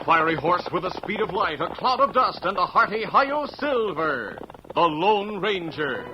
fiery horse with the speed of light, a cloud of dust, and a hearty hi-yo silver, the Lone Ranger.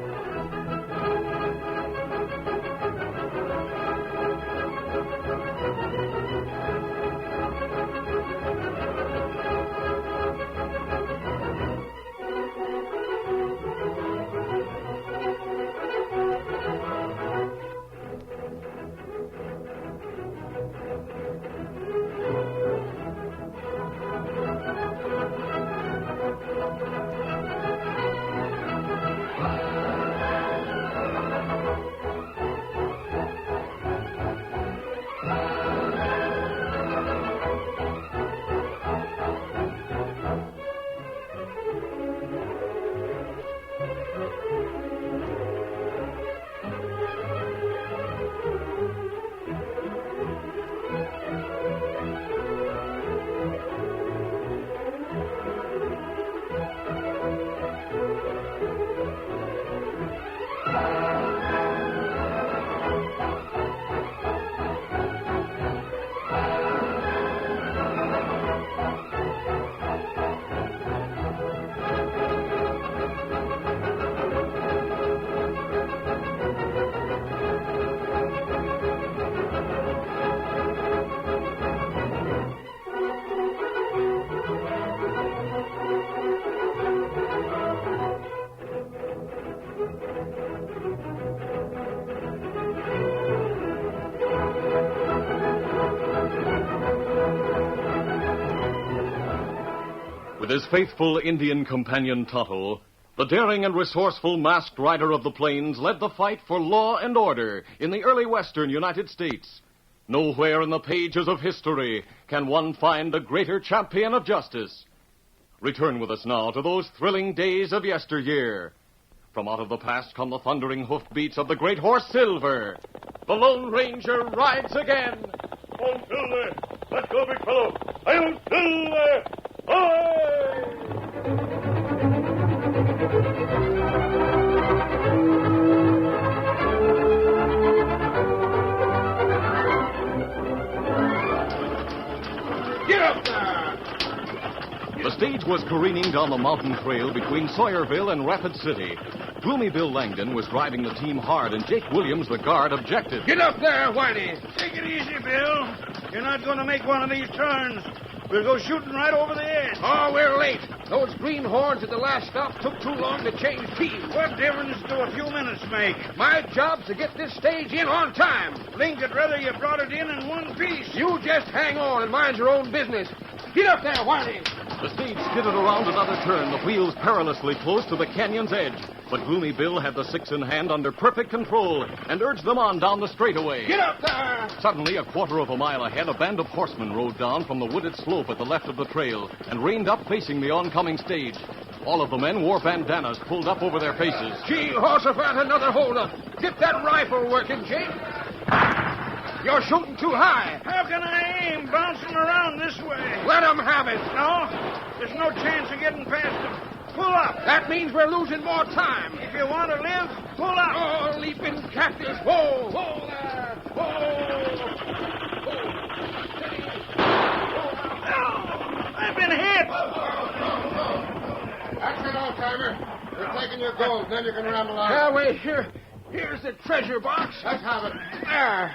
With his faithful Indian companion Tonto, the daring and resourceful masked rider of the plains led the fight for law and order in the early western United States. Nowhere in the pages of history can one find a greater champion of justice. Return with us now to those thrilling days of yesteryear. From out of the past come the thundering hoofbeats of the great horse Silver. The Lone Ranger rides again. On Silver! Let's go, big fellow! I'm Silver! Aye! Get up there! The stage was careening down the mountain trail between Sawyerville and Rapid City. Gloomy Bill Langdon was driving the team hard, and Jake Williams, the guard, objected. Get up there, Whitey! Take it easy, Bill. You're not going to make one of these turns. We'll go shooting right over the edge. Oh, we're late. Those greenhorns at the last stop took too long to change teams. What difference do a few minutes make? My job's to get this stage in on time. Link'd rather you brought it in one piece. You just hang on and mind your own business. Get up there, Whitey. The stage skidded around another turn, the wheels perilously close to the canyon's edge. But Gloomy Bill had the six in hand under perfect control and urged them on down the straightaway. Get up there! Suddenly, a quarter of a mile ahead, a band of horsemen rode down from the wooded slope at the left of the trail and reined up facing the oncoming stage. All of the men wore bandanas pulled up over their faces. Gee, Horsefat, another holdup. Get that rifle working, Jake. You're shooting too high. How can I aim bouncing around this way? Let them have it. No, there's no chance of getting past them. Pull up. That means we're losing more time. If you want to live, pull up. Oh, leaping cactus. Whoa, whoa there. Whoa. I've been hit. That's it, old-timer. You're taking your gold, then you can ramble on. Yeah, wait, here's the treasure box. Let's have it. There.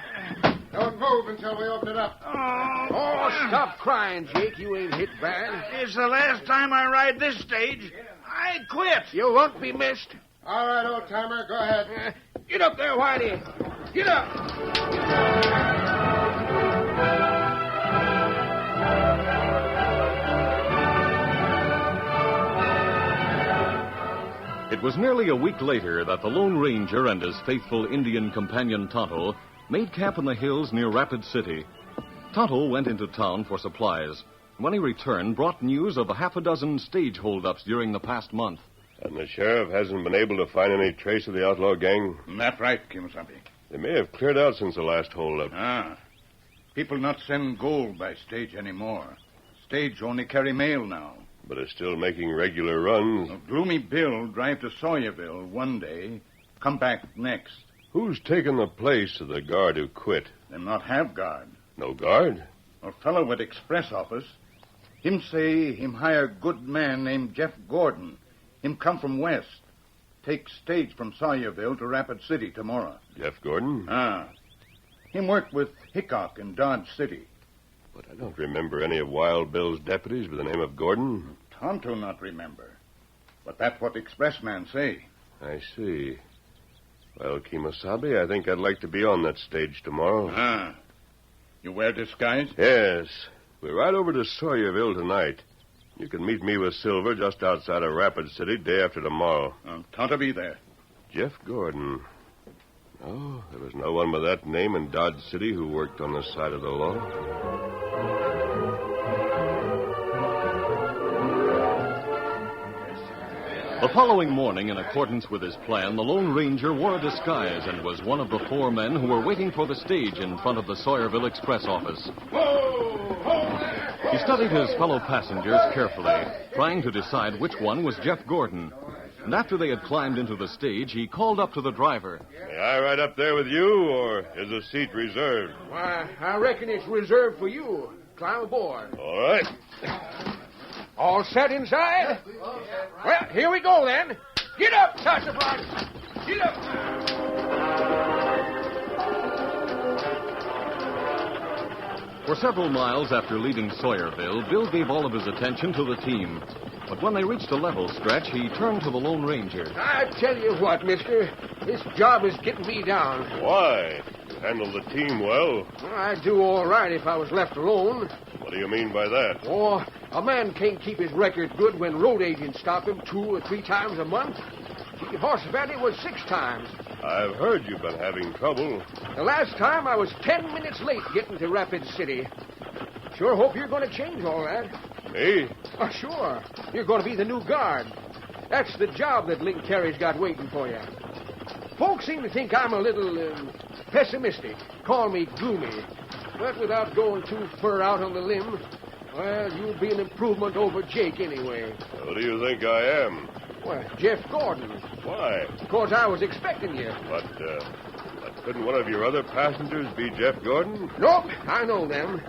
Don't move until we open it up. Oh, stop crying, Jake. You ain't hit bad. It's the last time I ride this stage. I quit. You won't be missed. All right, old-timer, go ahead. Get up there, Whitey. Get up. It was nearly a week later that the Lone Ranger and his faithful Indian companion Tonto made camp in the hills near Rapid City. Tonto went into town for supplies. When he returned, brought news of a half a dozen stage holdups during the past month. And the sheriff hasn't been able to find any trace of the outlaw gang? That's right, Kimasabi. They may have cleared out since the last holdup. People not send gold by stage anymore. Stage only carry mail now. But are still making regular runs. Gloomy Bill drive to Sawyerville one day, come back next. Who's taken the place of the guard who quit? Them not have guard. No guard? A fellow with express office. Him say him hire good man named Jeff Gordon. Him come from west. Take stage from Sawyerville to Rapid City tomorrow. Jeff Gordon? Him work with Hickok in Dodge City. But I don't remember any of Wild Bill's deputies with the name of Gordon. Tonto not remember. But that's what the expressman say. I see. Well, Kemosabe, I think I'd like to be on that stage tomorrow. You wear disguise? Yes. We're right over to Sawyerville tonight. You can meet me with Silver just outside of Rapid City day after tomorrow. Tonto be there. Jeff Gordon. Oh, there was no one with that name in Dodge City who worked on the side of the law. The following morning, in accordance with his plan, the Lone Ranger wore a disguise and was one of the 4 men who were waiting for the stage in front of the Sawyerville Express office. He studied his fellow passengers carefully, trying to decide which one was Jeff Gordon. And after they had climbed into the stage, he called up to the driver. May I ride up there with you, or is a seat reserved? Why, I reckon it's reserved for you. Climb aboard. All right. All set inside? Well, here we go, then. Get up, Sassafras. Get up. For several miles after leaving Sawyerville, Bill gave all of his attention to the team. But when they reached a level stretch, he turned to the Lone Ranger. I tell you what, mister. This job is getting me down. Why? You handle the team well. I'd do all right if I was left alone. What do you mean by that? Oh, a man can't keep his record good when road agents stop him 2 or 3 times a month. Gee, Horse Valley was 6 times. I've heard you've been having trouble. The last time I was 10 minutes late getting to Rapid City. Sure hope you're going to change all that. Me? Oh, sure. You're going to be the new guard. That's the job that Link Terry's got waiting for you. Folks seem to think I'm a little pessimistic. Call me gloomy. But without going too far out on the limb, well, you'll be an improvement over Jake anyway. Who do you think I am? Well, Jeff Gordon. Why? Because I was expecting you. But couldn't one of your other passengers be Jeff Gordon? Nope, I know them.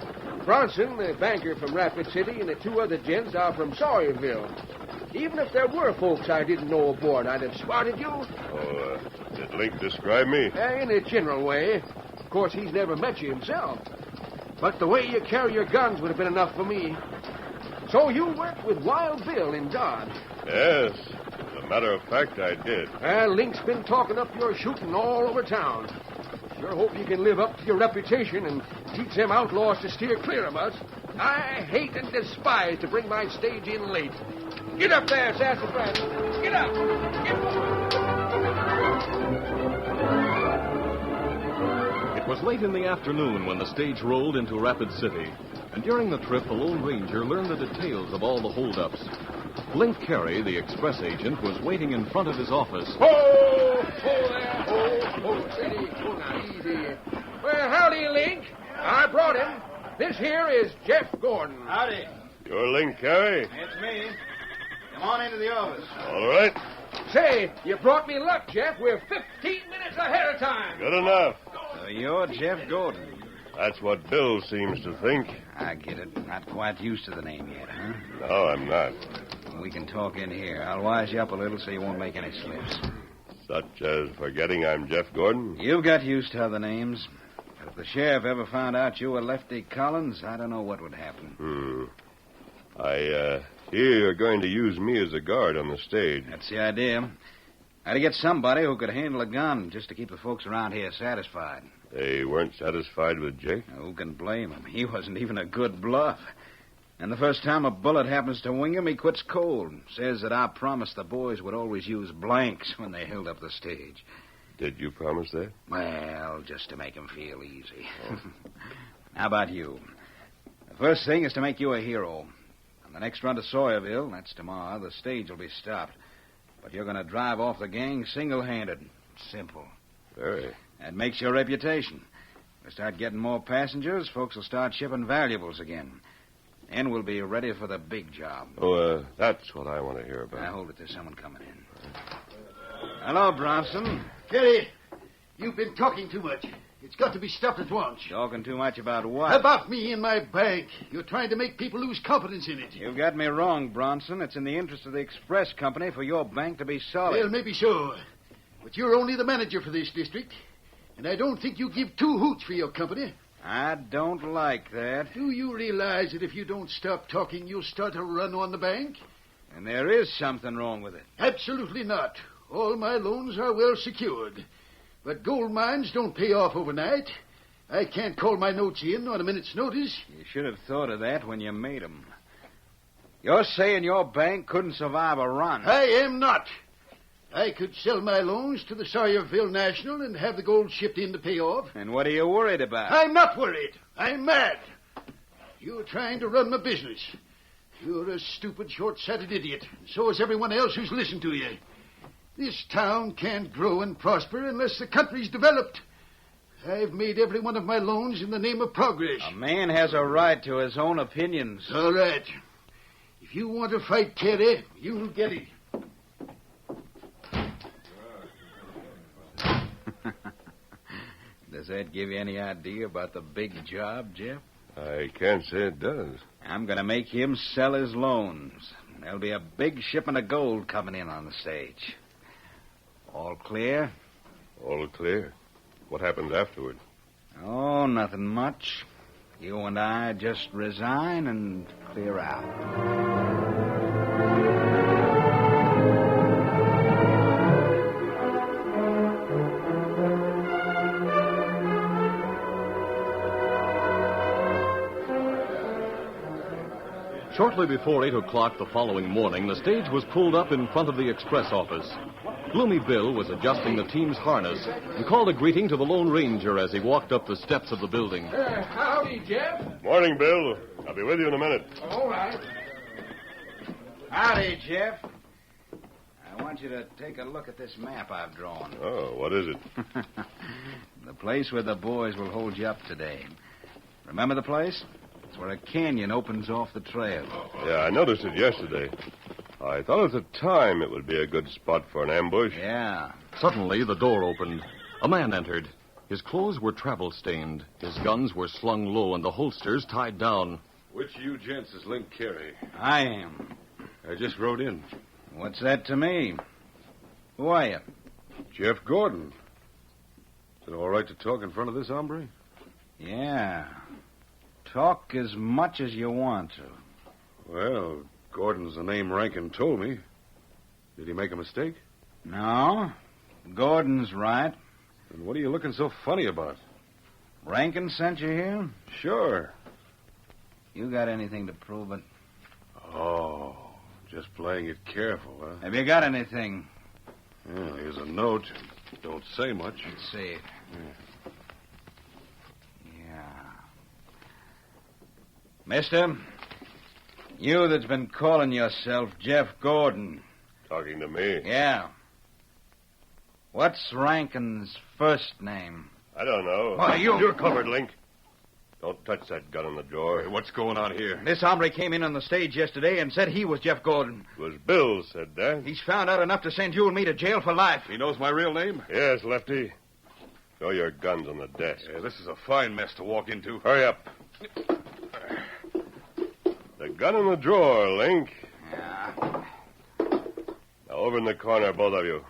Bronson, the banker from Rapid City, and the 2 other gents are from Sawyerville. Even if there were folks I didn't know aboard, I'd have spotted you. Oh, did Link describe me? In a general way. Of course, he's never met you himself. But the way you carry your guns would have been enough for me. So you worked with Wild Bill in Dodge? Yes. As a matter of fact, I did. Link's been talking up your shooting all over town. Sure hope you can live up to your reputation and teach them outlaws to steer clear of us. I hate and despise to bring my stage in late. Get up there, Sassafras. Get up. Get up. It was late in the afternoon when the stage rolled into Rapid City. And during the trip, the Lone Ranger learned the details of all the holdups. Link Carey, the express agent, was waiting in front of his office. Ho there, ho, steady. Oh, now, easy. Well, howdy, Link. I brought him. This here is Jeff Gordon. Howdy. You're Link Carey? It's me. Come on into the office. All right. Say, you brought me luck, Jeff. We're 15 minutes ahead of time. Good enough. So you're Jeff Gordon. That's what Bill seems to think. I get it. Not quite used to the name yet, huh? No, I'm not. We can talk in here. I'll wise you up a little so you won't make any slips. Such as forgetting I'm Jeff Gordon? You've got used to other names. But if the sheriff ever found out you were Lefty Collins, I don't know what would happen. I hear you're going to use me as a guard on the stage. That's the idea. I had to get somebody who could handle a gun just to keep the folks around here satisfied. They weren't satisfied with Jake? Who can blame him? He wasn't even a good bluff. And the first time a bullet happens to wing him, he quits cold. Says that I promised the boys would always use blanks when they held up the stage. Did you promise that? Well, just to make him feel easy. How about you? The first thing is to make you a hero. On the next run to Sawyerville, that's tomorrow, the stage will be stopped. But you're going to drive off the gang single-handed. Simple. Very. That makes your reputation. We start getting more passengers, folks will start shipping valuables again. And we'll be ready for the big job. Oh, that's what I want to hear about. Now, hold it. There's someone coming in. Hello, Bronson. Kitty, you've been talking too much. It's got to be stopped at once. Talking too much about what? About me and my bank. You're trying to make people lose confidence in it. You've got me wrong, Bronson. It's in the interest of the express company for your bank to be solid. Well, maybe so. But you're only the manager for this district. And I don't think you give two hoots for your company. I don't like that. Do you realize that if you don't stop talking, you'll start a run on the bank? And there is something wrong with it. Absolutely not. All my loans are well secured. But gold mines don't pay off overnight. I can't call my notes in on a minute's notice. You should have thought of that when you made 'em. You're saying your bank couldn't survive a run. I am not. I could sell my loans to the Sawyerville National and have the gold shipped in to pay off. And what are you worried about? I'm not worried. I'm mad. You're trying to run my business. You're a stupid, short-sighted idiot. So is everyone else who's listened to you. This town can't grow and prosper unless the country's developed. I've made every one of my loans in the name of progress. A man has a right to his own opinions. All right. If you want to fight Terry, you'll get it. Does that give you any idea about the big job, Jeff? I can't say it does. I'm going to make him sell his loans. There'll be a big shipment of gold coming in on the stage. All clear? All clear. What happens afterward? Oh, nothing much. You and I just resign and clear out. Shortly before 8 o'clock the following morning, the stage was pulled up in front of the express office. Gloomy Bill was adjusting the team's harness and called a greeting to the Lone Ranger as he walked up the steps of the building. Howdy, Jeff. Morning, Bill. I'll be with you in a minute. All right. Howdy, Jeff. I want you to take a look at this map I've drawn. Oh, what is it? The place where the boys will hold you up today. Remember the place? It's where a canyon opens off the trail. Yeah, I noticed it yesterday. I thought at the time it would be a good spot for an ambush. Yeah. Suddenly, the door opened. A man entered. His clothes were travel-stained. His guns were slung low and the holsters tied down. Which of you gents is Link Carey? I am. I just rode in. What's that to me? Who are you? Jeff Gordon. Is it all right to talk in front of this hombre? Yeah. Talk as much as you want to. Well, Gordon's the name Rankin told me. Did he make a mistake? No. Gordon's right. Then what are you looking so funny about? Rankin sent you here? Sure. You got anything to prove it? Oh, just playing it careful, huh? Have you got anything? Yeah, here's a note. Don't say much. Let's see. Yeah. Mister, you that's been calling yourself Jeff Gordon. Talking to me? Yeah. What's Rankin's first name? I don't know. Why, You're covered, Link. Don't touch that gun in the drawer. Hey, what's going on here? This hombre came in on the stage yesterday and said he was Jeff Gordon. It was Bill said that. He's found out enough to send you and me to jail for life. He knows my real name? Yes, Lefty. Throw your guns on the desk. Yeah, this is a fine mess to walk into. Hurry up. The gun in the drawer, Link. Yeah. Now, over in the corner, both of you.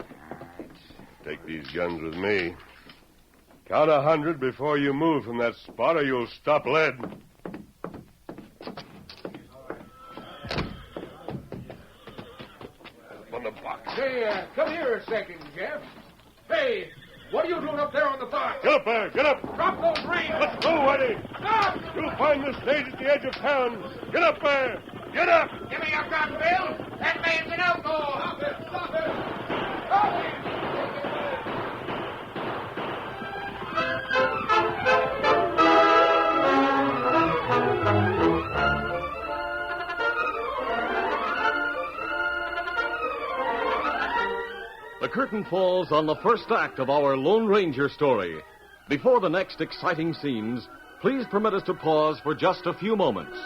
Take these guns with me. Count 100 before you move from that spot, or you'll stop lead. On the box. Say, come here a second, Jeff. Hey, what are you doing up there on the box? Get up there. Get up. Drop those reins. Let's go, Whitey. Stop! You'll find the stage at the edge of town. Get up there. Get up. Give me your gun, Bill. That man's an outlaw. Stop it. Stop it. Stop it. The curtain falls on the first act of our Lone Ranger story. Before the next exciting scenes, please permit us to pause for just a few moments.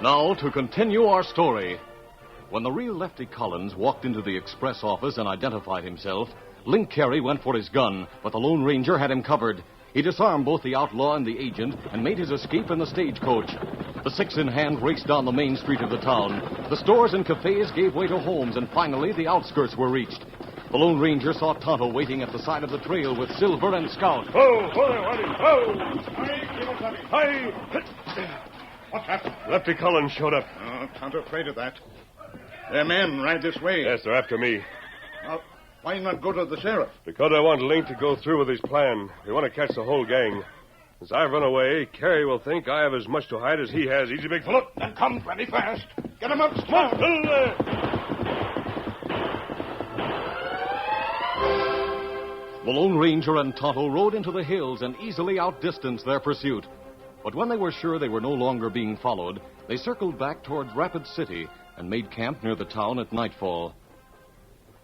Now, to continue our story. When the real Lefty Collins walked into the express office and identified himself, Link Carey went for his gun, but the Lone Ranger had him covered. He disarmed both the outlaw and the agent and made his escape in the stagecoach. The six in hand raced down the main street of the town. The stores and cafes gave way to homes, and finally the outskirts were reached. The Lone Ranger saw Tonto waiting at the side of the trail with Silver and Scout. Ho there, Whitey! Ho! Hi! What's happened? Lefty Collins showed up. Oh, Tonto afraid of that. Their men ride this way. Yes, they're after me. Well, why not go to the sheriff? Because I want Link to go through with his plan. We want to catch the whole gang. Since I've run away, Carey will think I have as much to hide as he has. Easy, big fellow. Then come plenty fast. Get him up, Come Smoke. The Lone Ranger and Tonto rode into the hills and easily outdistanced their pursuit. But when they were sure they were no longer being followed, they circled back toward Rapid City and made camp near the town at nightfall.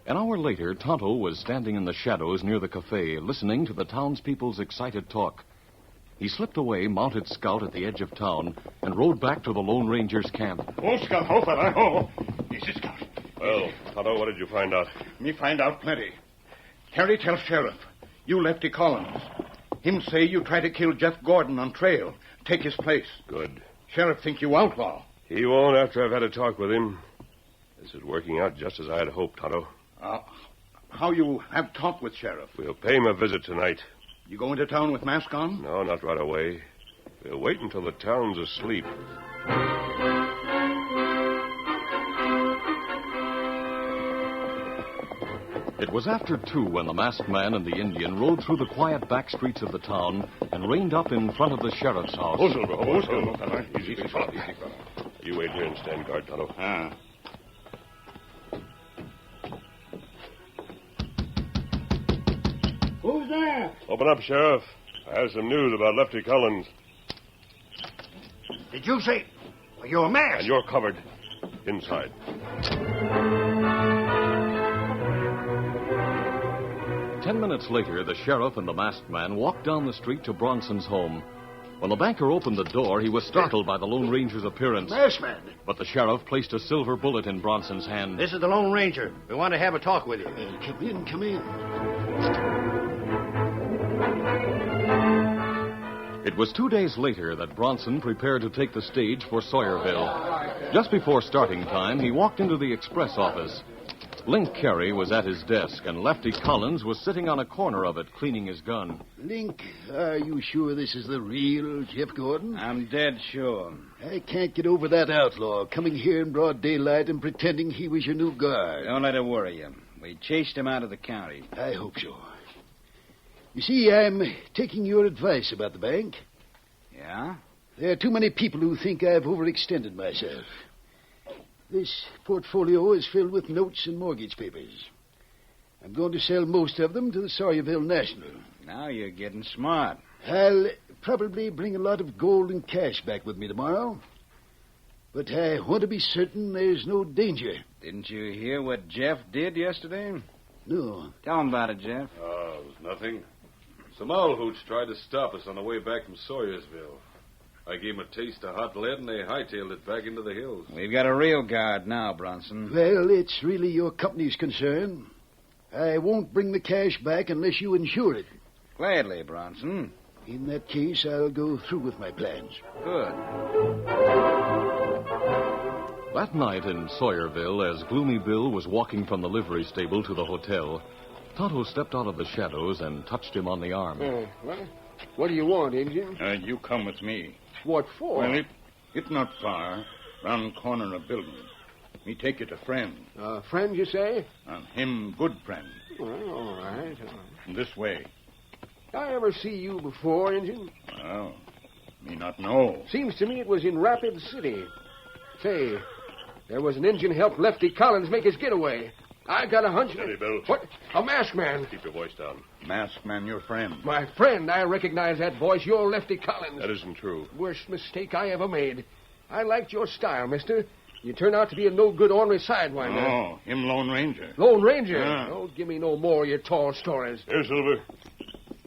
An hour later, Tonto was standing in the shadows near the cafe, listening to the townspeople's excited talk. He slipped away, mounted Scout at the edge of town, and rode back to the Lone Ranger's camp. Oh, Scout, oh, fella, oh. Easy, Scout. Well, Tonto, what did you find out? Me find out plenty. Carey tell sheriff, you Lefty Collins. Him say you try to kill Jeff Gordon on trail, take his place. Good. Sheriff think you outlaw. He won't after I've had a talk with him. This is working out just as I had hoped, Tonto. How you have talk with sheriff? We'll pay him a visit tonight. You go into town with mask on? No, not right away. We'll wait until the town's asleep. It was after 2 when the masked man and the Indian rode through the quiet back streets of the town and reined up in front of the sheriff's house. Oh, Silver, oh, Silver, fella. Easy, big fella. Easy, fella. You wait here and stand guard, Tonto. Who's there? Open up, Sheriff. I have some news about Lefty Collins. Did you say you're masked? And you're covered. Inside. Ten minutes later, the sheriff and the masked man walked down the street to Bronson's home. When the banker opened the door, he was startled by the Lone Ranger's appearance. Masked man. But the sheriff placed a silver bullet in Bronson's hand. This is the Lone Ranger. We want to have a talk with you. Come in. It was 2 days later that Bronson prepared to take the stage for Sawyerville. Just before starting time, he walked into the express office. Link Carey was at his desk, and Lefty Collins was sitting on a corner of it, cleaning his gun. Link, are you sure this is the real Jeff Gordon? I'm dead sure. I can't get over that outlaw coming here in broad daylight and pretending he was your new guard. Don't let it worry you. We chased him out of the county. I hope so. You see, I'm taking your advice about the bank. Yeah? There are too many people who think I've overextended myself. This portfolio is filled with notes and mortgage papers. I'm going to sell most of them to the Sawyerville National. Now you're getting smart. I'll probably bring a lot of gold and cash back with me tomorrow. But I want to be certain there's no danger. Didn't you hear what Jeff did yesterday? No. Tell him about it, Jeff. Oh, it was nothing. Some owl hoots tried to stop us on the way back from Sawyersville. I gave them a taste of hot lead, and they hightailed it back into the hills. We've got a real guard now, Bronson. Well, it's really your company's concern. I won't bring the cash back unless you insure it. Gladly, Bronson. In that case, I'll go through with my plans. Good. That night in Sawyerville, as Gloomy Bill was walking from the livery stable to the hotel, Tonto stepped out of the shadows and touched him on the arm. What do you want, Indian? You come with me. What for? Well, it not far. Round corner of building. Me take you to friend. Friend, you say? Him good friend. Well, all right. This way. I ever see you before, Indian? Well, me not know. Seems to me it was in Rapid City. Say, there was an Indian helped Lefty Collins make his getaway. I got a hunch. Steady, Bill. What? A masked man. Keep your voice down. Masked man, your friend. My friend, I recognize that voice. You're Lefty Collins. That isn't true. Worst mistake I ever made. I liked your style, mister. You turn out to be a no-good ornery sidewinder. Oh, him Lone Ranger. Lone Ranger? Yeah. Don't give me no more of your tall stories. Here, Silver.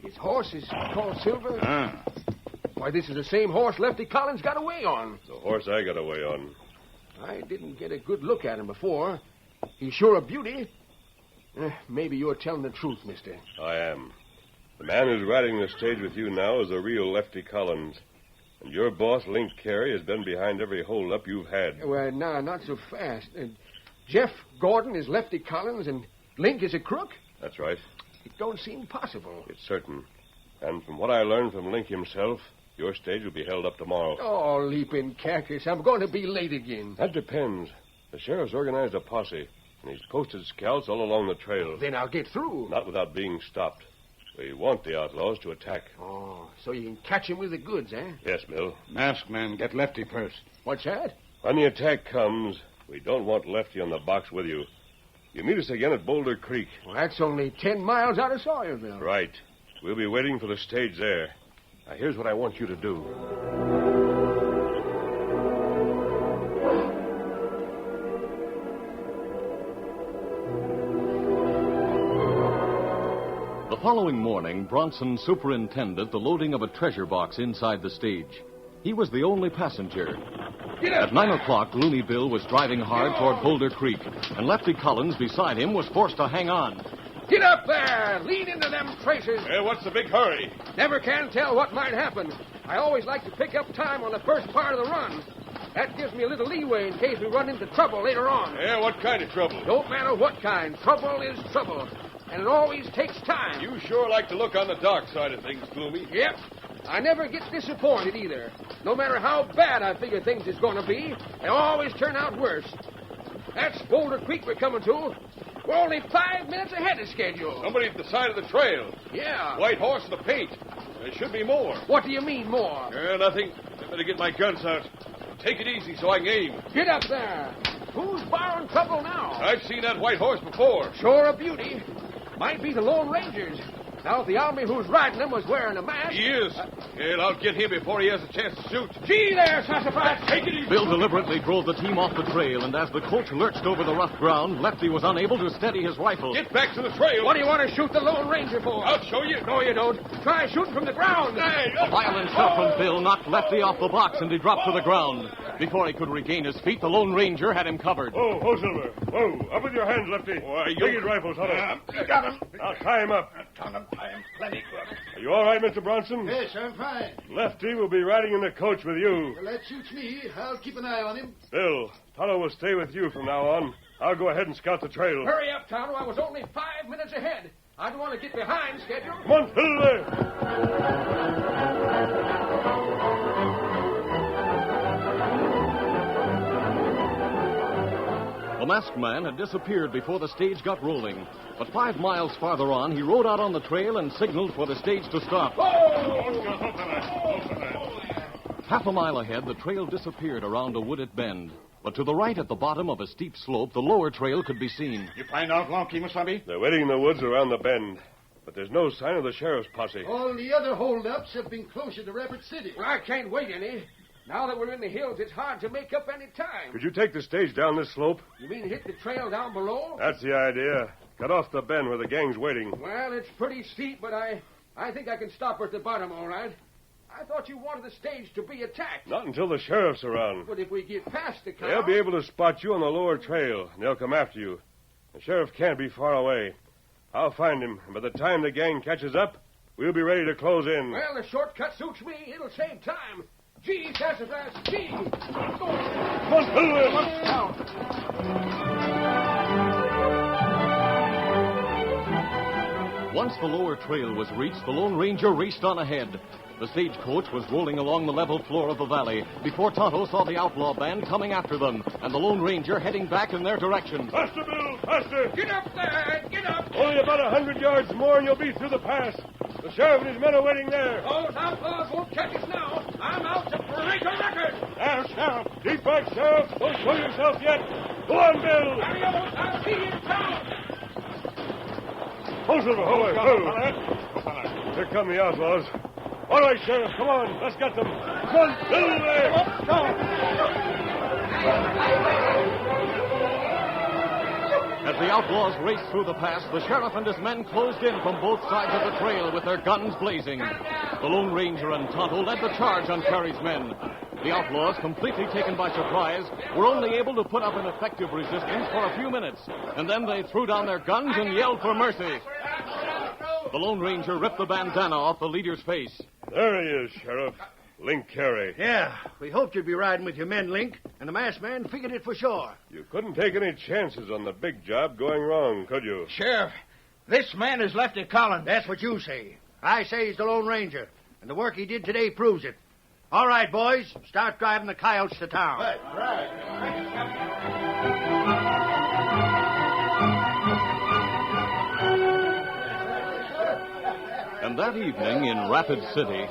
His horse is called Silver? Why, this is the same horse Lefty Collins got away on. The horse I got away on. I didn't get a good look at him before. He's sure a beauty. Maybe you're telling the truth, mister. I am. The man who's riding the stage with you now is the real Lefty Collins. And your boss, Link Carey, has been behind every holdup you've had. Well, no, not so fast. Jeff Gordon is Lefty Collins and Link is a crook? That's right. It don't seem possible. It's certain. And from what I learned from Link himself, your stage will be held up tomorrow. Oh, leaping cactus. I'm going to be late again. That depends. The sheriff's organized a posse, and he's posted scouts all along the trail. Then I'll get through. Not without being stopped. We want the outlaws to attack. Oh, so you can catch him with the goods, eh? Yes, Bill. Masked man, get Lefty first. What's that? When the attack comes, we don't want Lefty on the box with you. You meet us again at Boulder Creek. Well, that's only 10 miles out of Sawyerville. Right. We'll be waiting for the stage there. Now, here's what I want you to do. The following morning, Bronson superintended the loading of a treasure box inside the stage. He was the only passenger. At 9 o'clock, Looney Bill was driving hard toward Boulder Creek, and Lefty Collins beside him was forced to hang on. Get up there! Lean into them traces. What's the big hurry? Never can tell what might happen. I always like to pick up time on the first part of the run. That gives me a little leeway in case we run into trouble later on. What kind of trouble? Don't matter what kind. Trouble is trouble. And it always takes time. You sure like to look on the dark side of things, Gloomy. Yep. I never get disappointed either. No matter how bad I figure things is going to be, they always turn out worse. That's Boulder Creek we're coming to. We're only 5 minutes ahead of schedule. Somebody at the side of the trail. Yeah. White horse and a paint. There should be more. What do you mean, more? Nothing. I better get my guns out. Take it easy so I can aim. Get up there. Who's borrowing trouble now? I've seen that white horse before. Sure a beauty. Might be the Lone Rangers. Now, if the army who's riding them was wearing a mask... He is. And I'll get him before he has a chance to shoot. Gee there, Sassafras. Take it easy. Bill deliberately drove the team off the trail, and as the coach lurched over the rough ground, Lefty was unable to steady his rifle. Get back to the trail. What do you want to shoot the Lone Ranger for? I'll show you. No, you don't. Try shooting from the ground. A violent shot from Bill knocked Lefty off the box, and he dropped to the ground. Before he could regain his feet, the Lone Ranger had him covered. Whoa, Silver. Whoa, up with your hands, Lefty. Why, Take his rifles, Hunter. Got him. I'll tie him up. I am plenty good. Are you all right, Mr. Bronson? Yes, I'm fine. Lefty will be riding in the coach with you. Well, that suits me. I'll keep an eye on him. Bill, Tonto will stay with you from now on. I'll go ahead and scout the trail. Hurry up, Tonto. I was only 5 minutes ahead. I don't want to get behind schedule. Come on, Silver. The masked man had disappeared before the stage got rolling. But 5 miles farther on, he rode out on the trail and signaled for the stage to stop. Half a mile ahead, the trail disappeared around a wooded bend. But to the right at the bottom of a steep slope, the lower trail could be seen. You find Outlaw Kemosabe? They're waiting in the woods around the bend. But there's no sign of the sheriff's posse. All the other holdups have been closer to Rapid City. Well, I can't wait any. Now that we're in the hills, it's hard to make up any time. Could you take the stage down this slope? You mean hit the trail down below? That's the idea. Cut off the bend where the gang's waiting. Well, it's pretty steep, but I think I can stop her at the bottom, all right. I thought you wanted the stage to be attacked. Not until the sheriff's around. But if we get past the car... They'll be able to spot you on the lower trail, and they'll come after you. The sheriff can't be far away. I'll find him, and by the time the gang catches up, we'll be ready to close in. Well, the shortcut suits me. It'll save time. Gee, Sassafras, gee. Let's go. Come on, Silver. Once the lower trail was reached, the Lone Ranger raced on ahead. The stagecoach was rolling along the level floor of the valley before Tonto saw the outlaw band coming after them and the Lone Ranger heading back in their direction. Faster, Bill, faster. Get up there, get up. Only about 100 yards more and you'll be through the pass. The sheriff and his men are waiting there. Those outlaws won't catch us now. I'm out to break a record. Now, Sheriff. Keep back, Sheriff. Don't show yourself yet. Go on, Bill. Hurry up. I'll see you in town. Hold, Silver. Hold. Here come the outlaws. All right, Sheriff. Come on. Let's get them. Come on, Silver. As the outlaws raced through the pass, the sheriff and his men closed in from both sides of the trail with their guns blazing. The Lone Ranger and Tonto led the charge on Carey's men. The outlaws, completely taken by surprise, were only able to put up an effective resistance for a few minutes, and then they threw down their guns and yelled for mercy. The Lone Ranger ripped the bandana off the leader's face. There he is, Sheriff. Link Carey. Yeah, we hoped you'd be riding with your men, Link, and the masked man figured it for sure. You couldn't take any chances on the big job going wrong, could you? Sheriff, this man is Lefty Collins. That's what you say. I say he's the Lone Ranger, and the work he did today proves it. All right, boys, start driving the coyotes to town. Right. And that evening in Rapid City...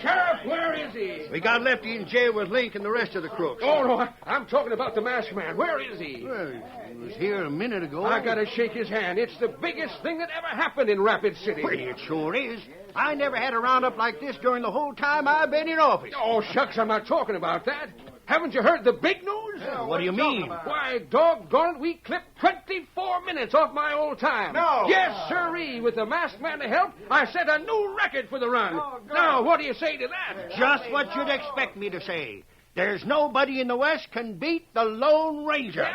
Sheriff, where is he? We got Lefty in jail with Link and the rest of the crooks. Oh, no, I'm talking about the masked man. Where is he? Well, he was here a minute ago. I gotta shake his hand. It's the biggest thing that ever happened in Rapid City. Well, it sure is. I never had a roundup like this during the whole time I've been in office. Oh, shucks, I'm not talking about that. Haven't you heard the big news? What do you mean? Why, doggone it, we clipped 24 minutes off my old time. No. Yes, sirree. With the masked man to help, I set a new record for the run. Now, what do you say to that? Just what you'd expect me to say. There's nobody in the West can beat the Lone Ranger.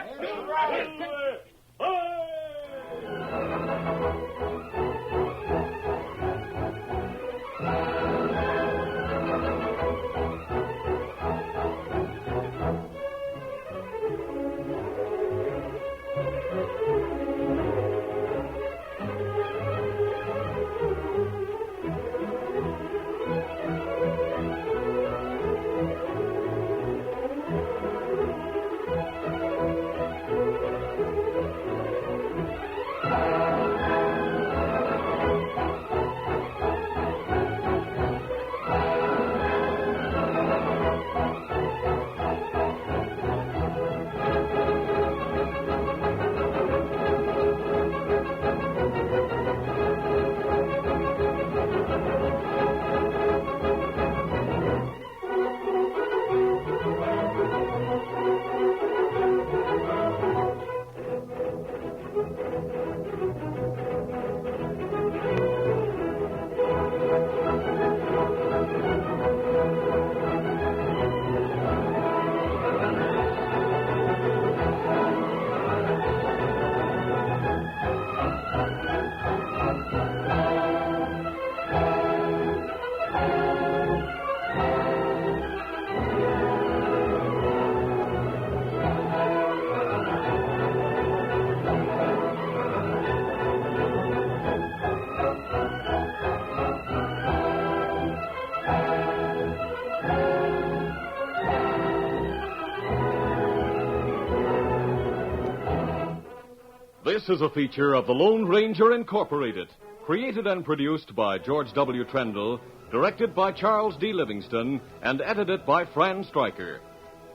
This is a feature of the Lone Ranger Incorporated, created and produced by George W. Trendle, directed by Charles D. Livingston, and edited by Fran Stryker.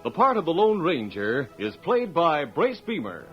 The part of the Lone Ranger is played by Brace Beamer.